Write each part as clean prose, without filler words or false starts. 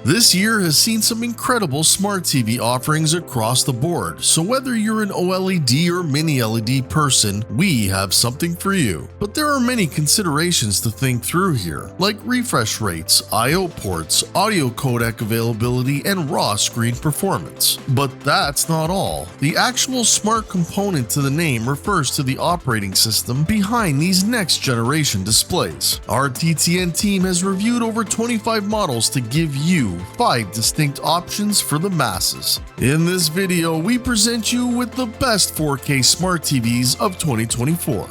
This year has seen some incredible smart TV offerings across the board, so whether you're an OLED or mini LED person, we have something for you. But there are many considerations to think through here, like refresh rates, I/O ports, audio codec availability, and raw screen performance. But that's not all. The actual smart component to the name refers to the operating system behind these next generation displays. Our TTN team has reviewed over 25 models to give you 5 distinct options for the masses. In this video, we present you with the best 4K smart TVs of 2024.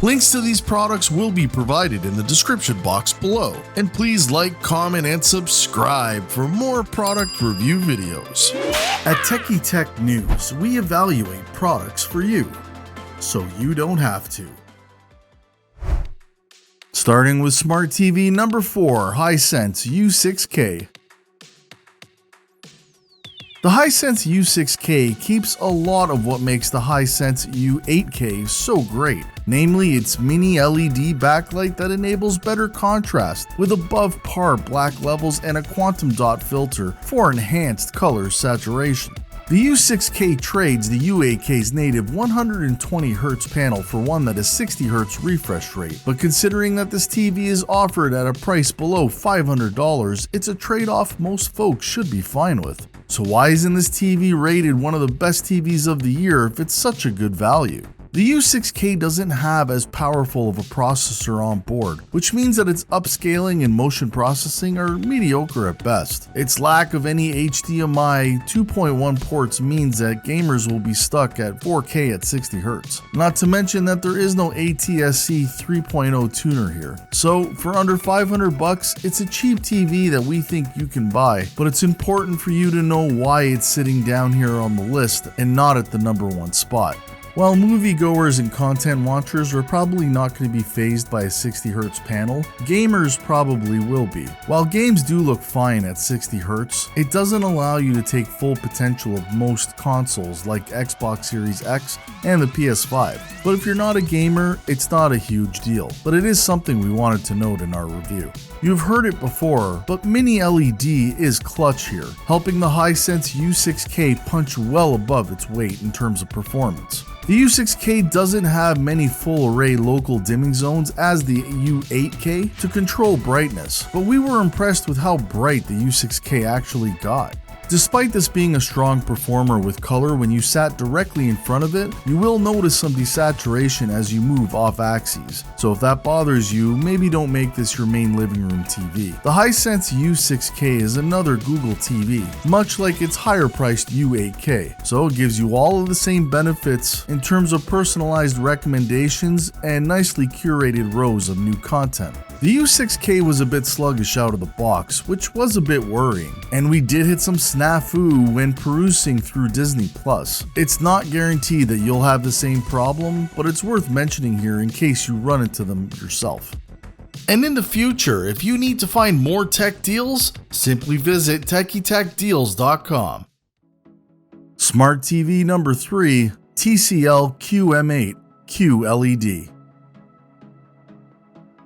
Links to these products will be provided in the description box below, and please like, comment, and subscribe for more product review videos. At Techie Tech News, we evaluate products for you, so you don't have to. Starting with Smart TV number 4, HighSense U6K. The HighSense U6K keeps a lot of what makes the HighSense U8K so great, namely its mini LED backlight that enables better contrast with above par black levels and a quantum dot filter for enhanced color saturation. The U6K trades the U8K's native 120Hz panel for one that is 60Hz refresh rate, but considering that this TV is offered at a price below $500, it's a trade-off most folks should be fine with. So why isn't this TV rated one of the best TVs of the year if it's such a good value? The U6K doesn't have as powerful of a processor on board, which means that its upscaling and motion processing are mediocre at best. Its lack of any HDMI 2.1 ports means that gamers will be stuck at 4K at 60Hz. Not to mention that there is no ATSC 3.0 tuner here. So for under $500, it's a cheap TV that we think you can buy, but it's important for you to know why it's sitting down here on the list and not at the number 1 spot. While moviegoers and content watchers are probably not going to be fazed by a 60Hz panel, gamers probably will be. While games do look fine at 60Hz, it doesn't allow you to take full potential of most consoles like Xbox Series X and the PS5. But if you're not a gamer, it's not a huge deal, but it is something we wanted to note in our review. You've heard it before, but mini LED is clutch here, helping the HighSense U6K punch well above its weight in terms of performance. The U6K doesn't have many full array local dimming zones as the U8K to control brightness, but we were impressed with how bright the U6K actually got. Despite this being a strong performer with color when you sat directly in front of it, you will notice some desaturation as you move off axes. So if that bothers you, maybe don't make this your main living room TV. The HighSense U6K is another Google TV, much like its higher priced U8K. So it gives you all of the same benefits in terms of personalized recommendations and nicely curated rows of new content. The U6K was a bit sluggish out of the box, which was a bit worrying, and we did hit some snafu when perusing through Disney+. It's not guaranteed that you'll have the same problem, but it's worth mentioning here in case you run into them yourself. And in the future, if you need to find more tech deals, simply visit TechieTechDeals.com. Smart TV number 3, TCL QM8 QLED.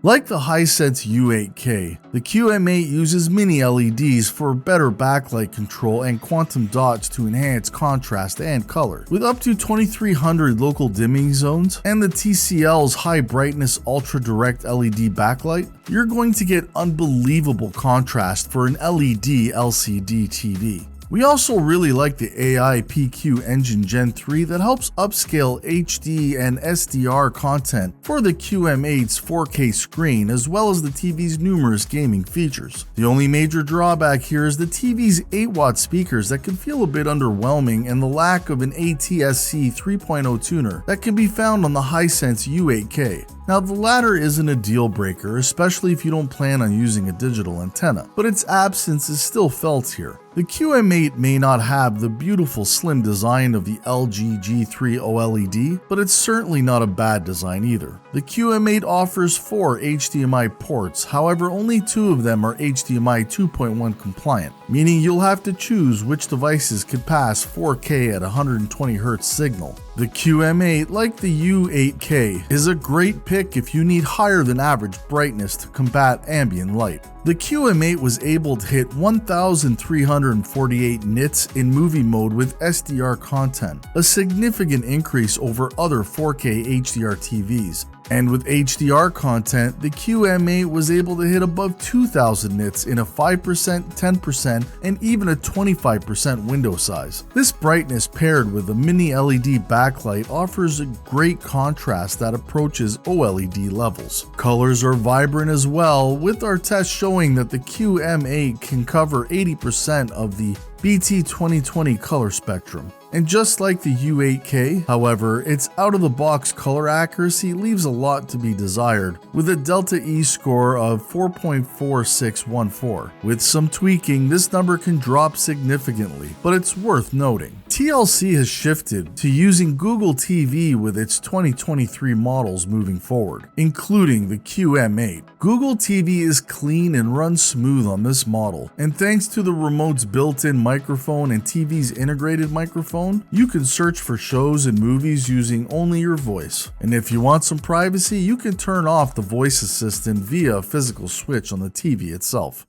Like the HighSense U8K, the QM8 uses mini LEDs for better backlight control and quantum dots to enhance contrast and color. With up to 2300 local dimming zones and the TCL's high brightness ultra direct LED backlight, you're going to get unbelievable contrast for an LED LCD TV. We also really like the AI PQ Engine Gen 3 that helps upscale HD and SDR content for the QM8's 4K screen as well as the TV's numerous gaming features. The only major drawback here is the TV's 8-watt speakers that can feel a bit underwhelming and the lack of an ATSC 3.0 tuner that can be found on the HighSense U8K. Now the latter isn't a deal breaker, especially if you don't plan on using a digital antenna, but its absence is still felt here. The QM8 may not have the beautiful slim design of the LG G3 OLED, but it's certainly not a bad design either. The QM8 offers 4 HDMI ports, however only 2 of them are HDMI 2.1 compliant, meaning you'll have to choose which devices could pass 4K at 120Hz signal. The QM8, like the U8K, is a great pick if you need higher than average brightness to combat ambient light. The QM8 was able to hit 1,348 nits in movie mode with SDR content, a significant increase over other 4K HDR TVs. And with HDR content, the QM8 was able to hit above 2,000 nits in a 5%, 10%, and even a 25% window size. This brightness paired with a mini LED backlight offers a great contrast that approaches OLED levels. Colors are vibrant as well, with our test showing that the QM8 can cover 80% of the BT 2020 color spectrum. And just like the U8K, however, its out-of-the-box color accuracy leaves a lot to be desired, with a delta E score of 4.4614. With some tweaking, this number can drop significantly, but it's worth noting. TLC has shifted to using Google TV with its 2023 models moving forward, including the QM8. Google TV is clean and runs smooth on this model, and thanks to the remote's built-in microphone and TV's integrated microphone, you can search for shows and movies using only your voice. And if you want some privacy, you can turn off the voice assistant via a physical switch on the TV itself.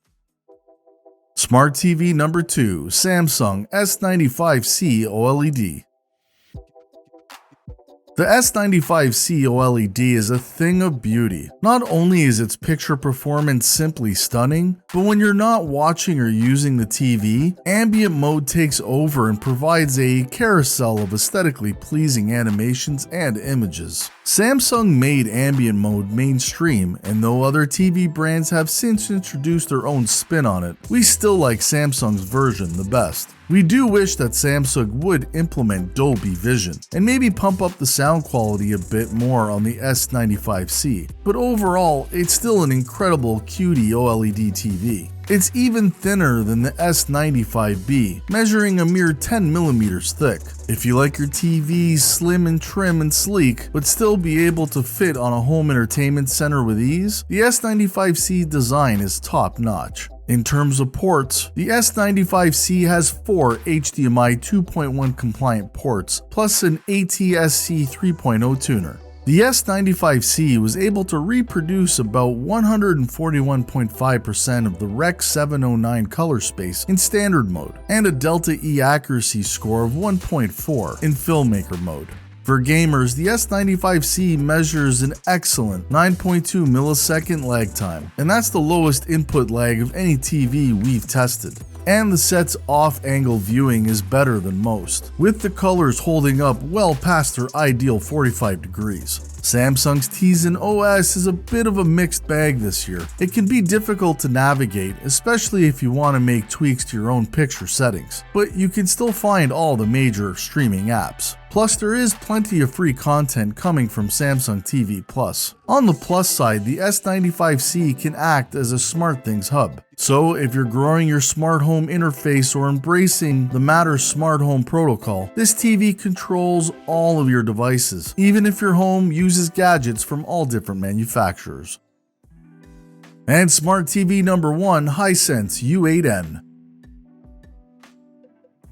Smart TV number 2, Samsung S95C OLED. The S95C OLED is a thing of beauty. Not only is its picture performance simply stunning, but when you're not watching or using the TV, ambient mode takes over and provides a carousel of aesthetically pleasing animations and images. Samsung made ambient mode mainstream, and though other TV brands have since introduced their own spin on it, we still like Samsung's version the best. We do wish that Samsung would implement Dolby Vision and maybe pump up the sound quality a bit more on the S95C, but overall, it's still an incredible QD OLED TV. It's even thinner than the S95B, measuring a mere 10mm thick. If you like your TV slim and trim and sleek, but still be able to fit on a home entertainment center with ease, the S95C design is top-notch. In terms of ports, the S95C has 4 HDMI 2.1 compliant ports, plus an ATSC 3.0 tuner. The S95C was able to reproduce about 141.5% of the Rec. 709 color space in standard mode, and a delta E accuracy score of 1.4 in filmmaker mode. For gamers, the S95C measures an excellent 9.2 millisecond lag time, and that's the lowest input lag of any TV we've tested. And the set's off-angle viewing is better than most, with the colors holding up well past their ideal 45 degrees. Samsung's Tizen OS is a bit of a mixed bag this year. It can be difficult to navigate, especially if you want to make tweaks to your own picture settings, but you can still find all the major streaming apps. Plus, there is plenty of free content coming from Samsung TV Plus. On the plus side, the S95C can act as a SmartThings hub. So if you're growing your smart home interface or embracing the Matter smart home protocol, this TV controls all of your devices, even if your home uses gadgets from all different manufacturers. And smart TV number 1, HighSense U8N.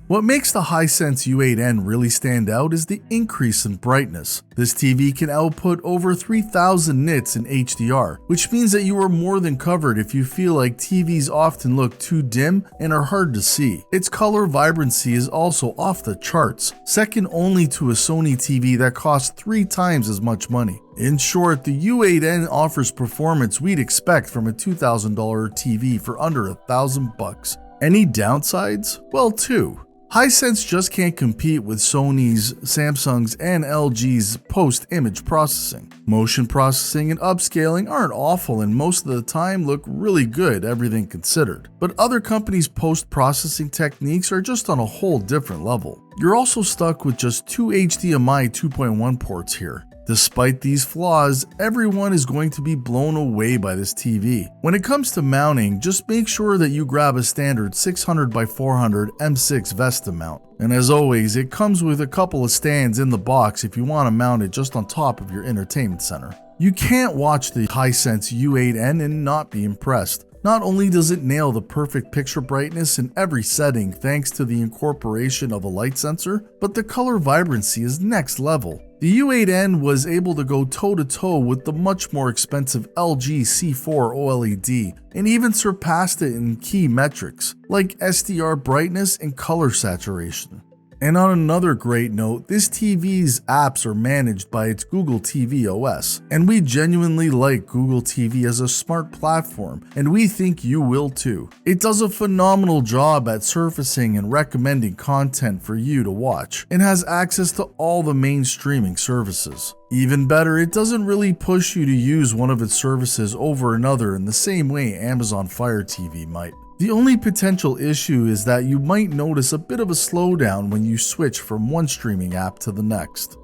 What makes the HighSense U8N really stand out is the increase in brightness. This TV can output over 3,000 nits in HDR, which means that you are more than covered if you feel like TVs often look too dim and are hard to see. Its color vibrancy is also off the charts, second only to a Sony TV that costs 3 times as much money. In short, the U8N offers performance we'd expect from a $2,000 TV for under $1,000. Any downsides? Well, 2. HighSense just can't compete with Sony's, Samsung's, and LG's post-image processing. Motion processing and upscaling aren't awful and most of the time look really good, everything considered. But other companies' post-processing techniques are just on a whole different level. You're also stuck with just 2 HDMI 2.1 ports here. Despite these flaws, everyone is going to be blown away by this TV. When it comes to mounting, just make sure that you grab a standard 600x400 M6 Vesta mount. And as always, it comes with a couple of stands in the box if you want to mount it just on top of your entertainment center. You can't watch the HighSense U8N and not be impressed. Not only does it nail the perfect picture brightness in every setting thanks to the incorporation of a light sensor, but the color vibrancy is next level. The U8N was able to go toe-to-toe with the much more expensive LG C4 OLED and even surpassed it in key metrics like SDR brightness and color saturation. And on another great note, this TV's apps are managed by its Google TV OS, and we genuinely like Google TV as a smart platform, and we think you will too. It does a phenomenal job at surfacing and recommending content for you to watch, and has access to all the main streaming services. Even better, it doesn't really push you to use one of its services over another in the same way Amazon Fire TV might. The only potential issue is that you might notice a bit of a slowdown when you switch from one streaming app to the next.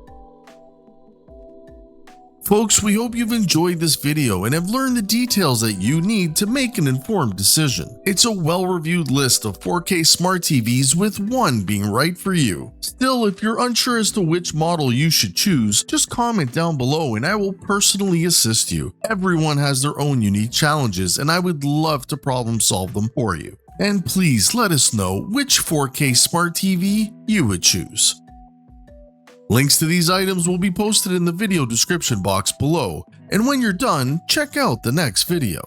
Folks, we hope you've enjoyed this video and have learned the details that you need to make an informed decision. It's a well-reviewed list of 4K smart TVs with one being right for you. Still, if you're unsure as to which model you should choose, just comment down below and I will personally assist you. Everyone has their own unique challenges and I would love to problem solve them for you. And please let us know which 4K smart TV you would choose. Links to these items will be posted in the video description box below, and when you're done, check out the next video.